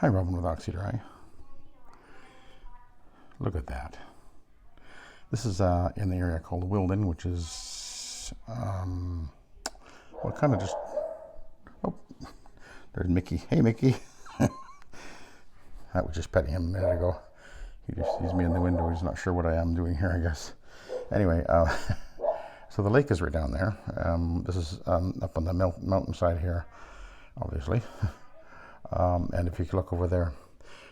Hi, Robin with Oxy-Dry. Look at that. This is in the area called Wilden, which is, well, kind of just, oh, there's Mickey. Hey, Mickey. I was just petting him a minute ago. He just sees me in the window. He's not sure what I am doing here, I guess. Anyway, so the lake is right down there. This is up on the mountainside here, obviously. And if you look over there,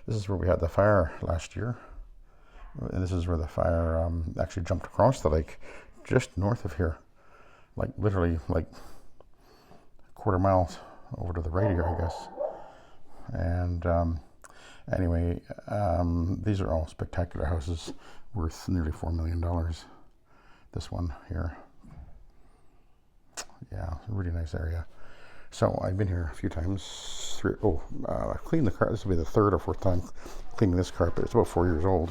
this is where we had the fire last year. And this is where the fire actually jumped across the lake, just north of here. Like literally like a quarter mile over to the right here, I guess. And anyway, these are all spectacular houses worth nearly $4 million. This one here. Yeah, really nice area. So I've been here a few times. I cleaned the carpet. This will be the third or fourth time cleaning this carpet. It's about 4 years old.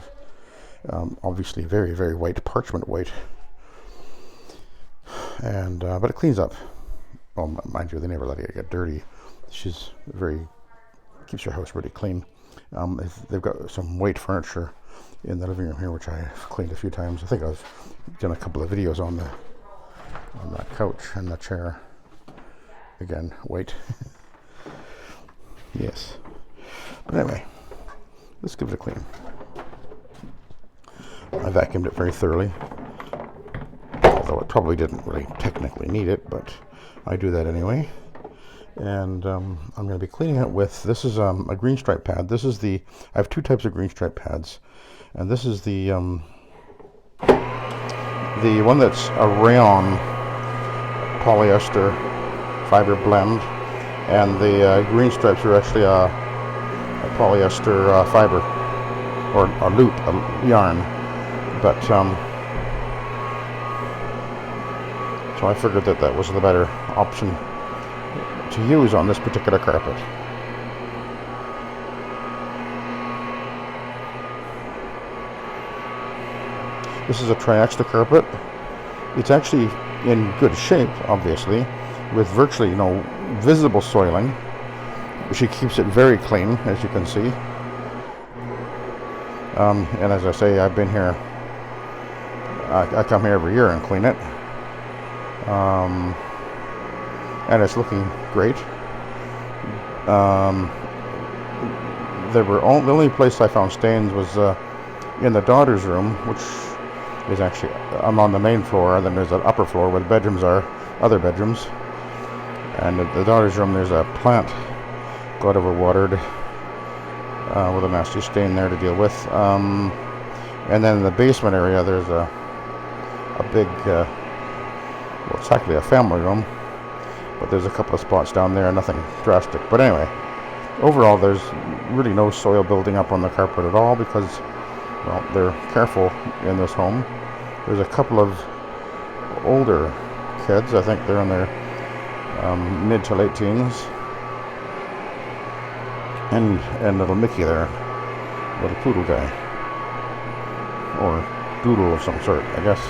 Obviously very, very white, parchment white. And but it cleans up. Well, mind you, they never let it get dirty. She's keeps her house really clean. They've got some white furniture in the living room here, which I've cleaned a few times. I think I've done a couple of videos on that couch and the chair. Again, white. Yes. But anyway, let's give it a clean. I vacuumed it very thoroughly, although it probably didn't really technically need it, but I do that anyway. And I'm going to be cleaning it with, this is a green stripe pad. This is I have two types of green stripe pads, and this is the one that's a rayon polyester fiber blend, and the green stripes are actually a polyester fiber, or a loop, a yarn. But so I figured that was the better option to use on this particular carpet. This is a triaxle carpet. It's actually in good shape, obviously, with virtually no visible soiling. She keeps it very clean, as you can see. And as I say, I've been here, I come here every year and clean it. And it's looking great. The only place I found stains was in the daughter's room, which is actually, I'm on the main floor, and then there's an upper floor where the bedrooms are, other bedrooms. And in the daughter's room, there's a plant got overwatered with a nasty stain there to deal with. And then in the basement area, there's a big, well, it's actually a family room, but there's a couple of spots down there, nothing drastic. But anyway, overall, there's really no soil building up on the carpet at all because, well, they're careful in this home. There's a couple of older kids, I think they're in their mid to late teens, and little Mickey there, little poodle guy, or doodle of some sort, I guess.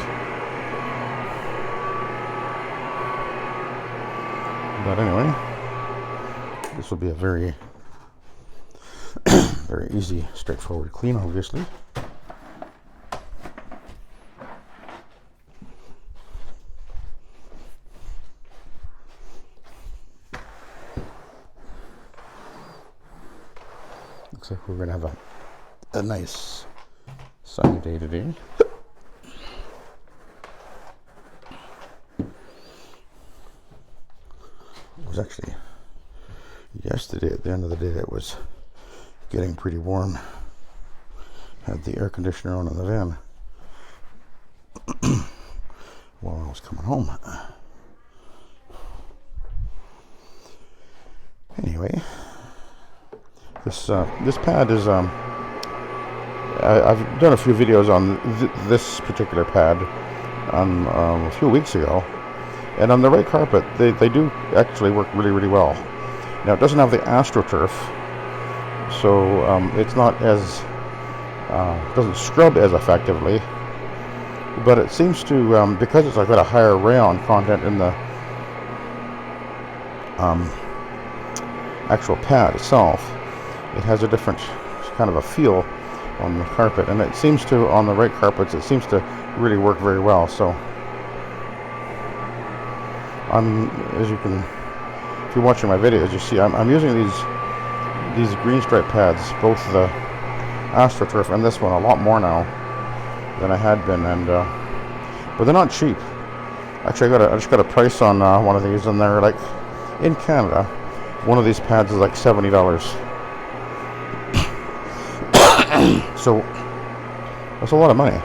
But anyway, this will be a very very easy, straightforward clean, obviously. Looks like we're going to have a nice sunny day today. It was actually yesterday, at the end of the day, it was getting pretty warm. Had the air conditioner on in the van while I was coming home. Anyway, this pad is I've done a few videos on this particular pad a few weeks ago, and on the right carpet they do actually work really, really well. Now, it doesn't have the AstroTurf, so it's not as doesn't scrub as effectively, but it seems to, because it's got a higher rayon content in the actual pad itself, it has a different kind of a feel on the carpet, and it seems to, on the right carpets, it seems to really work very well. So as you can, if you're watching my videos, you see I'm using these green stripe pads, both the AstroTurf and this one, a lot more now than I had been, and but they're not cheap. Actually, I just got a price on one of these, and they're like, in Canada, one of these pads is like $70. So that's a lot of money.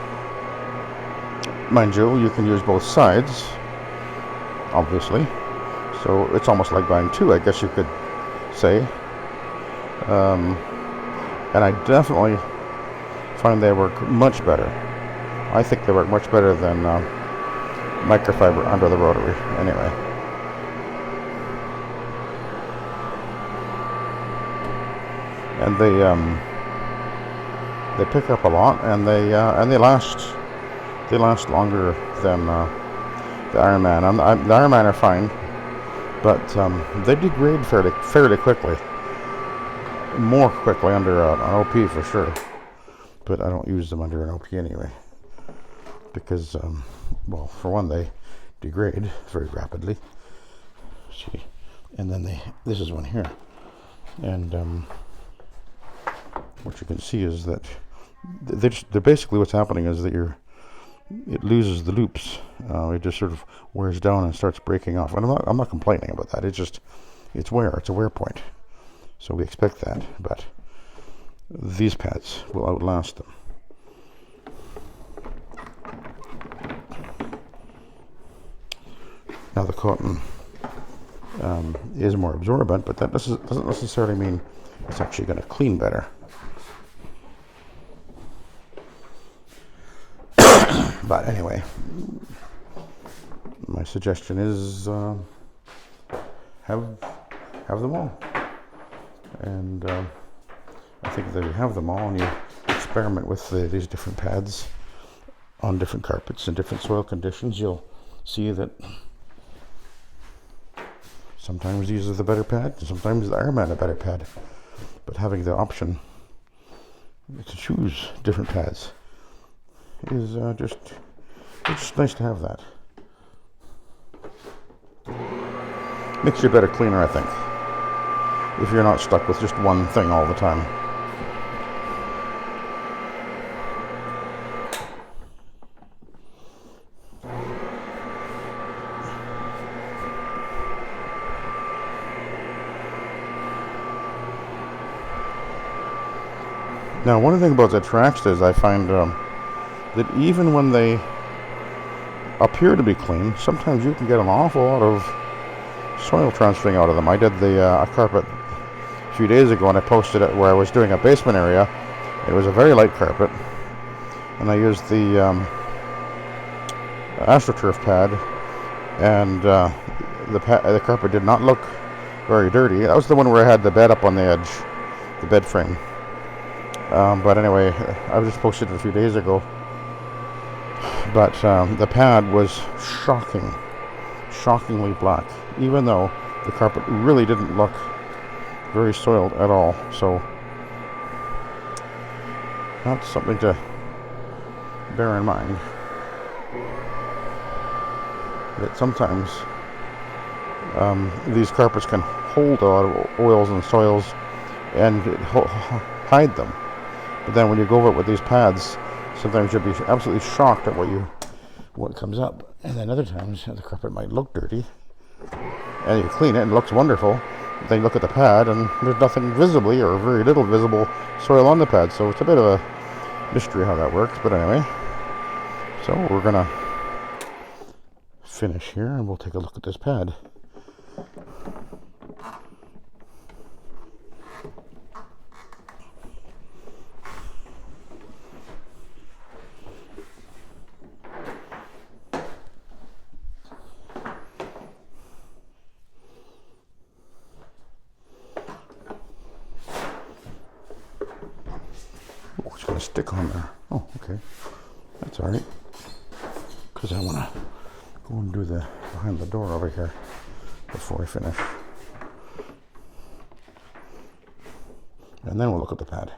Mind you can use both sides, obviously. So it's almost like buying two, I guess you could say. And I definitely find they work much better. I think they work much better than microfiber under the rotary, anyway. And they pick up a lot, and they last longer than the Iron Man. The Iron Man are fine, but they degrade fairly quickly, more quickly under an OP for sure. But I don't use them under an OP anyway, because well, for one, they degrade very rapidly. See, and then this is one here, and what you can see is that they're basically, what's happening is that it loses the loops. It just sort of wears down and starts breaking off. And I'm not complaining about that. It's wear. It's a wear point. So we expect that, but these pads will outlast them. Now the cotton is more absorbent, but that doesn't necessarily mean it's actually going to clean better. But anyway, my suggestion is have them all. And I think that you have them all, and you experiment with these different pads on different carpets and different soil conditions, you'll see that sometimes these are the better pad, and sometimes the Iron Man a better pad. But having the option to choose different pads is it's just nice to have that. Makes you a better cleaner, I think, if you're not stuck with just one thing all the time. Now, one thing about the tracks is I find that even when they appear to be clean, sometimes you can get an awful lot of soil transferring out of them. I did a carpet a few days ago, and I posted it where I was doing a basement area. It was a very light carpet, and I used the AstroTurf pad, and the carpet did not look very dirty. That was the one where I had the bed up on the edge, the bed frame. But anyway, I just posted it a few days ago. But the pad was shockingly black, even though the carpet really didn't look very soiled at all. So that's something to bear in mind, that sometimes these carpets can hold a lot of oils and soils and hide them. But then when you go over it with these pads, sometimes you'll be absolutely shocked at what comes up. And then other times the carpet might look dirty, and you clean it and it looks wonderful. Then you look at the pad and there's nothing visibly, or very little visible soil on the pad. So it's a bit of a mystery how that works. But anyway, so we're gonna finish here and we'll take a look at this pad. Oh, it's going to stick on there. Oh, okay. That's alright. Because I want to go and do the behind the door over here before I finish. And then we'll look at the pad.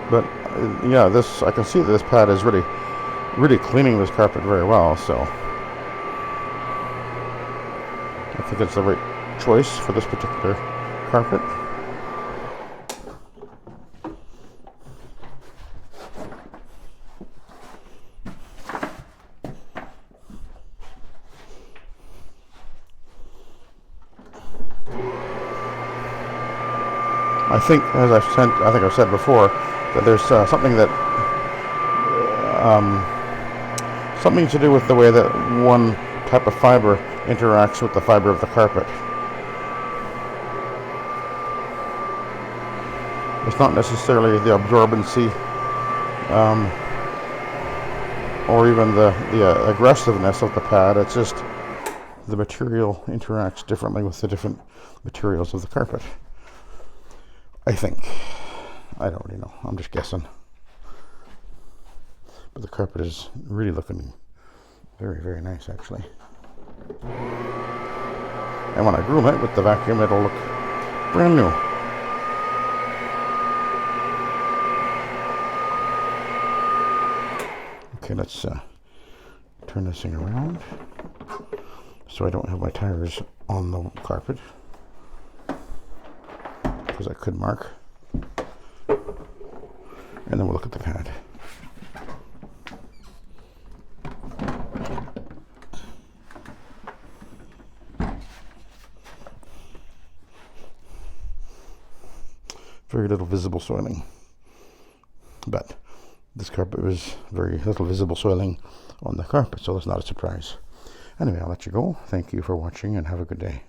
But yeah, this, I can see that this pad is really cleaning this carpet very well, so I think it's the right choice for this particular carpet. I think, as I've said before, that there's something to do with the way that one type of fiber interacts with the fiber of the carpet. It's not necessarily the absorbency or even the aggressiveness of the pad. It's just the material interacts differently with the different materials of the carpet. I think. I don't really know. I'm just guessing. But the carpet is really looking very, very nice, actually. And when I groom it with the vacuum, it'll look brand new. Okay, let's turn this thing around so I don't have my tires on the carpet, because I could mark. And then we'll look at the pad. Very little visible soiling. But this carpet was very little visible soiling on the carpet, so that's not a surprise. Anyway, I'll let you go. Thank you for watching and have a good day.